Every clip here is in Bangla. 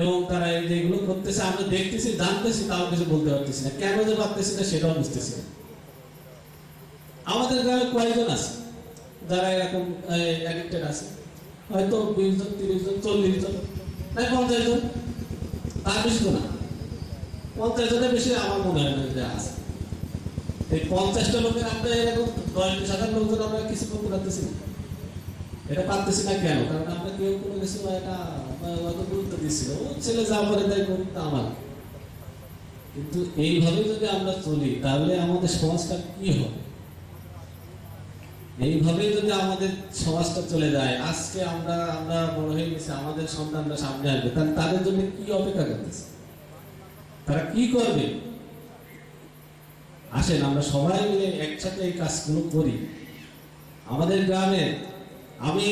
এবং তারা এই যেগুলো করতেছে আমরা দেখতেছি, জানতেছি, তাও কিছু বলতে পারতেছি না। কেন যে পারতেছি না সেটাও বুঝতেছি না। আমাদের গ্রামে কয়েকজন আছে যারা এরকম অ্যাডিক্টেড আছে, হয়তো 20 জন, 30 জন, 40 জন, নাই 50 জন, তার বেশি তো না। 50 জনের বেশি আমার মনে হয় না যে আছে। এই 50টা লোকের আমরা এরকম 10-20,000 লোকজন আমরা কিছু করতে পারতেছি না। এটা পারতেছি না কেন? কারণ আমরা কেউ কোনো কিছু একটা অত গুরুত্ব দিচ্ছিল, ও ছেলে যা করে তাই করুক, তা আমার। কিন্তু এইভাবে যদি আমরা চলি তাহলে আমাদের সমাজটা কি হবে? এইভাবে যদি আমাদের সমাজটা চলে যায়, আজকে আমরা আমরা বড় হয়ে গেছি, আমাদের সন্তানরা সামনে আসবে, তাহলে তাদের জন্য কি অপেক্ষা করতেছে? তারা কি করবে? আসেন আমরা সবাই মিলে একসাথে এই কাজগুলো করি। আমাদের গ্রামে আমি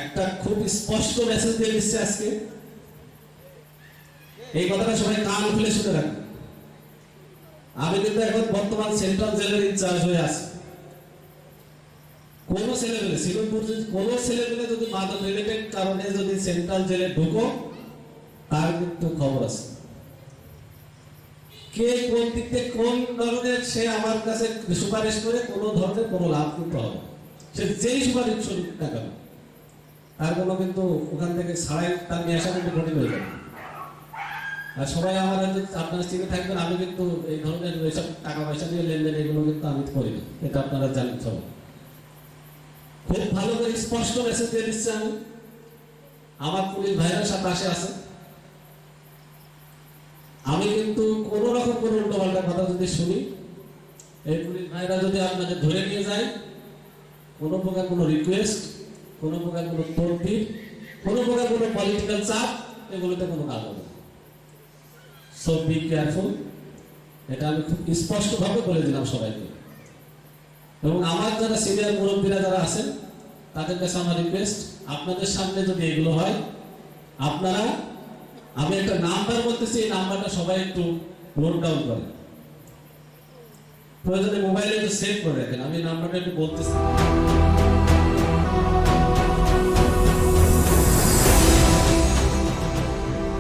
একটা খুব স্পষ্ট মেসেজ দিয়ে দিচ্ছি আজকে, এই কথাটা সবাই কান খুলে শুনে রাখবেন। আমি কিন্তু এখন বর্তমান সেন্ট্রাল জেলের ইনচার্জ হয়ে আছি। কোন ছেলেমেলে শ্রীরামপুর কোন ছেলেমেলে যদি মাদক রিলেটেড কারণে যদি সেন্ট্রাল জেলে ঢুকো, তার কিন্তু খবর আছে। কে কোন দিক থেকে কোন ধরনের সে আমার কাছে সুপারিশ করে কোনো ধরনের কোনো লাভ কিন্তু হবে, সে যেই সুপারিশ শুনুক না কেন, তার কোনো কিন্তু ওখান থেকে ছাড়াই তার নিয়ে আসা কিন্তু কঠিন হয়ে যাবে। আর সবাই আমার আপনারা চিনে থাকবেন, আমি কিন্তু এই ধরনের এইসব টাকা পয়সা দিয়ে লেনদেন এগুলো কিন্তু আমি করি না, এটা আপনারা জানেন সবাই। খুব ভালো করে স্পষ্ট মেসেজ দিয়ে দিচ্ছি আমি। আমার পুলিশ ভাইরা সাথে পাশে আছে। আমি কিন্তু কোন রকম কোনো উল্টোপাল্টা কথা যদি শুনি, এই পুলিশ ভাইরা যদি আপনাদের ধরে নিয়ে যায়, কোনো প্রকার কোনো রিকোয়েস্ট, কোনো প্রকার কোনো তদবির, কোনো প্রকার কোনো পলিটিক্যাল চাপ, এগুলোতে কোনো কাজ হবে না। সো বি কেয়ারফুল, এটা আমি খুব স্পষ্টভাবে বলে দিলাম সবাইকে। এবং আমার যারা সিনিয়র মুরব্বীরা যারা আছেন তাদের কাছে আমার রিকোয়েস্ট, আপনাদের সামনে যদি এগুলো হয়, আপনারা, আমি একটা নাম্বার বলতেছি, এই নাম্বারটা সবাই একটু নোট ডাউন করেন, প্রয়োজনে মোবাইলে একটু সেভ করে রাখেন। আমি নাম্বারটা একটু বলতেছি।